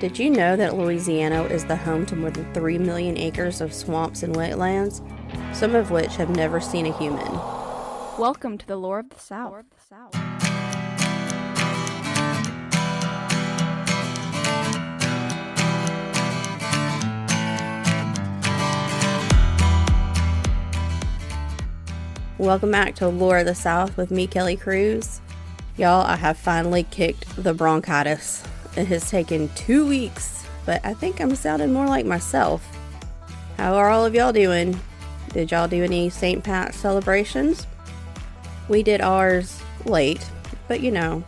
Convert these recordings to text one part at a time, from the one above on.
Did you know that Louisiana is the home to more than 3 million acres of swamps and wetlands, some of which have never seen a human? Welcome to the Lore of the South. Welcome back to Lore of the South with me, Kelly Cruz. Y'all, I have finally kicked the bronchitis. It has taken 2 weeks, but I think I'm sounding more like myself. How are all of y'all doing? Did y'all do any St. Pat's celebrations? We did ours late, but you know,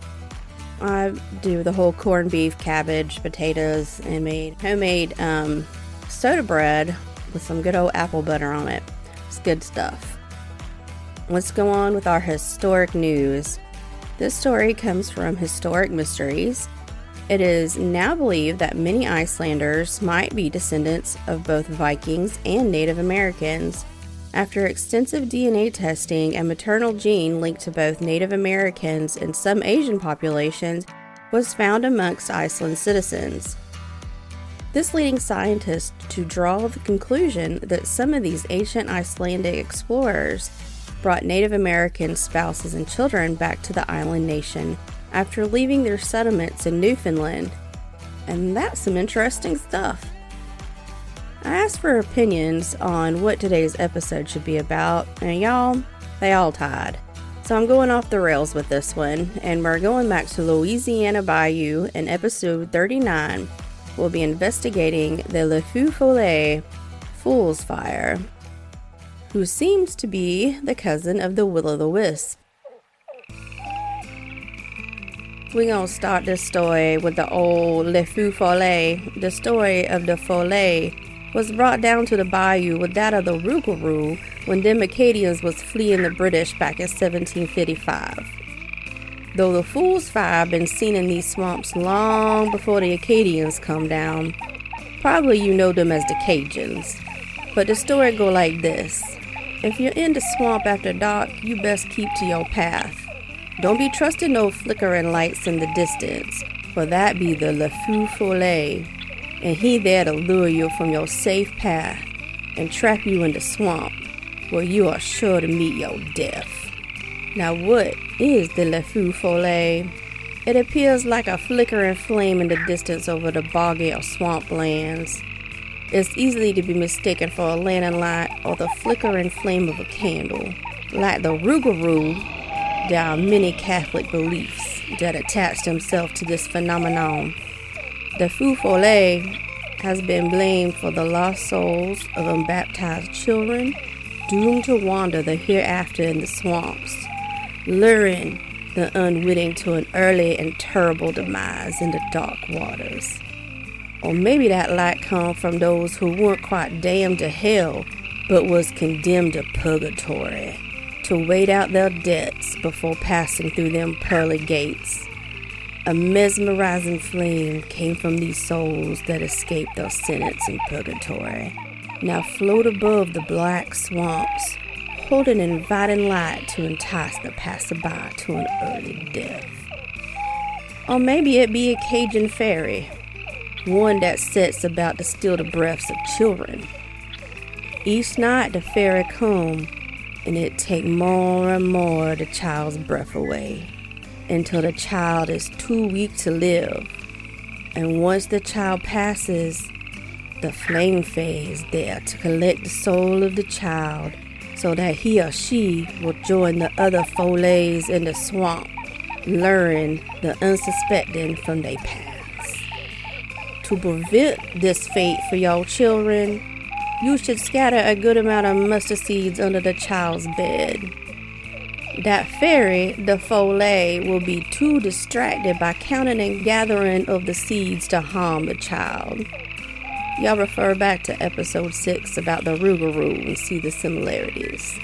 I do the whole corned beef, cabbage, potatoes, and made homemade soda bread with some good old apple butter on it. It's good stuff. Let's go on with our historic news. This story comes from Historic Mysteries. It is now believed that many Icelanders might be descendants of both Vikings and Native Americans. After extensive DNA testing, a maternal gene linked to both Native Americans and some Asian populations was found amongst Iceland's citizens. This leading scientists to draw the conclusion that some of these ancient Icelandic explorers brought Native American spouses and children back to the island nation after leaving their settlements in Newfoundland. And that's some interesting stuff. I asked for opinions on what today's episode should be about, and y'all, they all tied. So I'm going off the rails with this one, and we're going back to Louisiana Bayou in episode 39. We'll be investigating the Feu Follet Fool's Fire, who seems to be the cousin of the Will-o'-the-Wisp. We're gonna start this story with the old Le Feu Follet. The story of the Follet was brought down to the bayou with that of the Rougarou when them Acadians was fleeing the British back in 1755. Though the Fool's Fire been seen in these swamps long before the Acadians come down, probably you know them as the Cajuns. But the story go like this. If you're in the swamp after dark, you best keep to your path. Don't be trusting no flickering lights in the distance, for that be the Le Feu Follet, and he there to lure you from your safe path and trap you in the swamp, where you are sure to meet your death. Now what is the Le Feu Follet? It appears like a flickering flame in the distance over the boggy or swamp lands. It's easily to be mistaken for a lantern light or the flickering flame of a candle. Like the Rougarou, there are many Catholic beliefs that attach themselves to this phenomenon. The Feu Follet has been blamed for the lost souls of unbaptized children doomed to wander the hereafter in the swamps, luring the unwitting to an early and terrible demise in the dark waters. Or maybe that light come from those who weren't quite damned to hell, but was condemned to purgatory, to wait out their debts before passing through them pearly gates. A mesmerizing flame came from these souls that escaped their sentence in purgatory. Now float above the black swamps, hold an inviting light to entice the passerby to an early death. Or maybe it be a Cajun fairy, one that sets about to steal the breaths of children. Each night the fairy come, and it take more and more the child's breath away, until the child is too weak to live. And once the child passes, the flame fades there to collect the soul of the child, so that he or she will join the other Follets in the swamp, luring the unsuspecting from their paths. To prevent this fate for your children, you should scatter a good amount of mustard seeds under the child's bed. That fairy, the Follet, will be too distracted by counting and gathering of the seeds to harm the child. Y'all refer back to episode 6 about the Rougarou and see the similarities.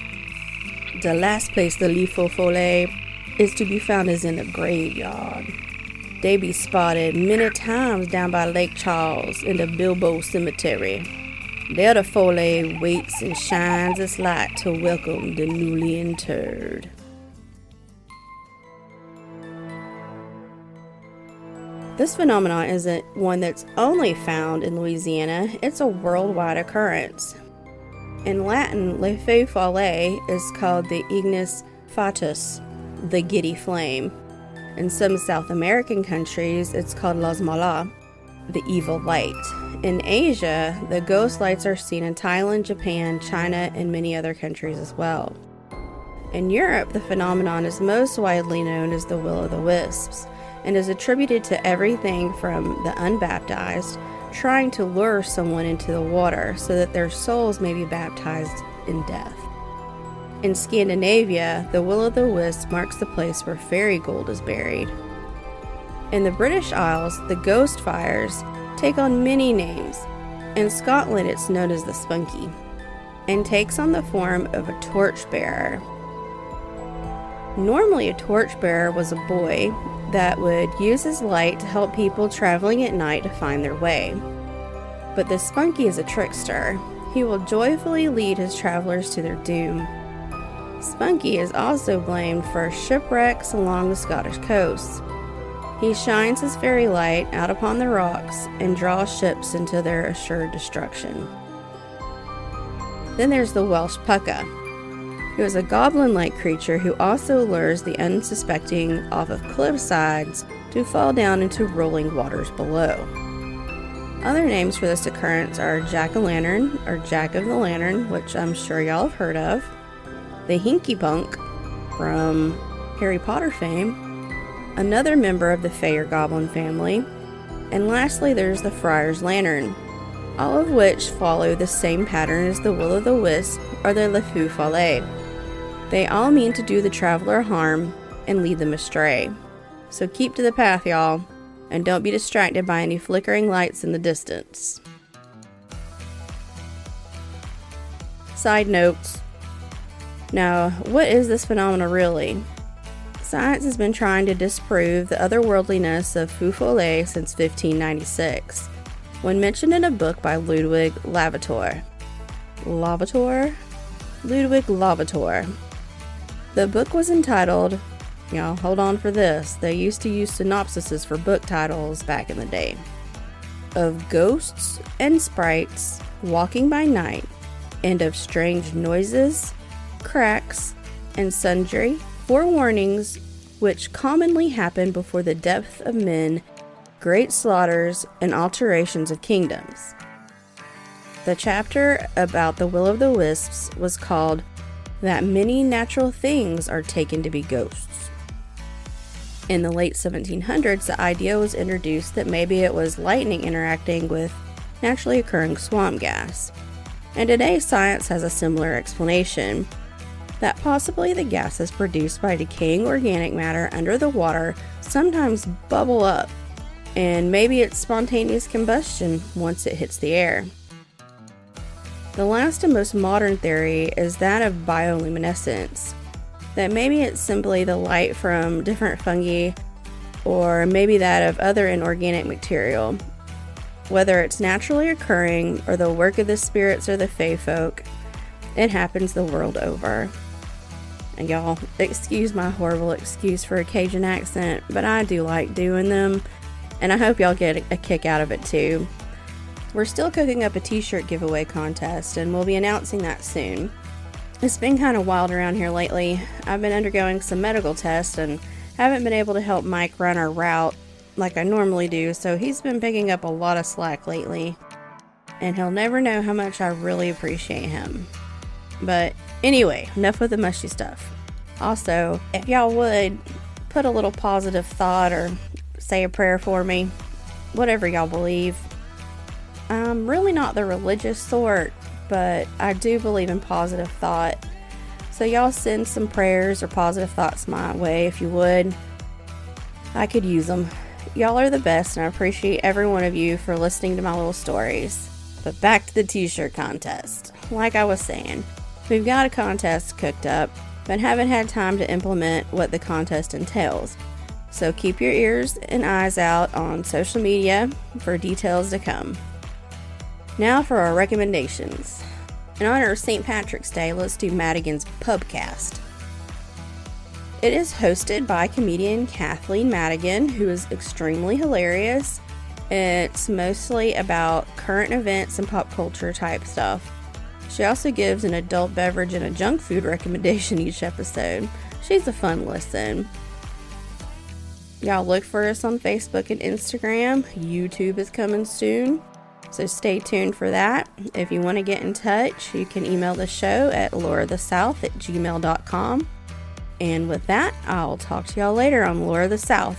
The last place the Le Feu Follet is to be found is in the graveyard. They be spotted many times down by Lake Charles in the Bilbo Cemetery. There the Follet waits and shines its light to welcome the newly interred. This phenomenon isn't one that's only found in Louisiana, it's a worldwide occurrence. In Latin, Le Feu Follet is called the Ignis Fatuus, the giddy flame. In some South American countries, it's called Las Malas, the evil light. In Asia, the ghost lights are seen in Thailand, Japan, China, and many other countries as well. In Europe, the phenomenon is most widely known as the will-o'-the-wisps, and is attributed to everything from the unbaptized trying to lure someone into the water so that their souls may be baptized in death. In Scandinavia, the will-o'-the-wisp marks the place where fairy gold is buried. In the British Isles, the ghost fires take on many names. In Scotland, it's known as the spunky, and takes on the form of a torchbearer. Normally, a torchbearer was a boy that would use his light to help people traveling at night to find their way. But the spunky is a trickster. He will joyfully lead his travelers to their doom. Spunky is also blamed for shipwrecks along the Scottish coast. He shines his fairy light out upon the rocks and draws ships into their assured destruction. Then there's the Welsh Pucka, who is a goblin-like creature who also lures the unsuspecting off of cliff sides to fall down into rolling waters below. Other names for this occurrence are Jack-o'-lantern, or Jack of the Lantern, which I'm sure y'all have heard of, the Hinky Bunk from Harry Potter fame, another member of the Fey or Goblin family, and lastly there's the Friar's Lantern, all of which follow the same pattern as the will-o'-the-wisp or the Le Feu Follet. They all mean to do the traveler harm and lead them astray. So keep to the path, y'all, and don't be distracted by any flickering lights in the distance. Side notes. Now, what is this phenomenon really? Science has been trying to disprove the otherworldliness of Feu Follet since 1596, when mentioned in a book by Ludwig Lavator. Ludwig Lavator. The book was entitled, y'all hold on for this, they used to use synopsises for book titles back in the day, Of Ghosts and Sprites Walking by Night, and of Strange Noises, Cracks, and Sundry Forewarnings which commonly happen before the death of men, great slaughters, and alterations of kingdoms. The chapter about the will-o'-the-wisps was called That Many Natural Things Are Taken to Be Ghosts. In the late 1700s, the idea was introduced that maybe it was lightning interacting with naturally occurring swamp gas. And today, science has a similar explanation, that possibly the gases produced by decaying organic matter under the water sometimes bubble up, and maybe it's spontaneous combustion once it hits the air. The last and most modern theory is that of bioluminescence, that maybe it's simply the light from different fungi, or maybe that of other inorganic material. Whether it's naturally occurring or the work of the spirits or the fae folk, it happens the world over. And y'all, excuse my horrible excuse for a Cajun accent, but I do like doing them, and I hope y'all get a kick out of it too. We're still cooking up a t-shirt giveaway contest, and we'll be announcing that soon. It's been kind of wild around here lately. I've been undergoing some medical tests and haven't been able to help Mike run our route like I normally do, so he's been picking up a lot of slack lately, and he'll never know how much I really appreciate him. But anyway, enough with the mushy stuff. Also, if y'all would, put a little positive thought or say a prayer for me, whatever y'all believe. I'm really not the religious sort, but I do believe in positive thought. So y'all send some prayers or positive thoughts my way if you would. I could use them. Y'all are the best, and I appreciate every one of you for listening to my little stories. But back to the t-shirt contest. Like I was saying, we've got a contest cooked up, but haven't had time to implement what the contest entails. So keep your ears and eyes out on social media for details to come. Now for our recommendations. In honor of St. Patrick's Day, let's do Madigan's Pubcast. It is hosted by comedian Kathleen Madigan, who is extremely hilarious. It's mostly about current events and pop culture type stuff. She also gives an adult beverage and a junk food recommendation each episode. She's a fun listen. Y'all look for us on Facebook and Instagram. YouTube is coming soon, so stay tuned for that. If you want to get in touch, you can email the show at loreofthesouth@gmail.com. And with that, I'll talk to y'all later on Lore of the South.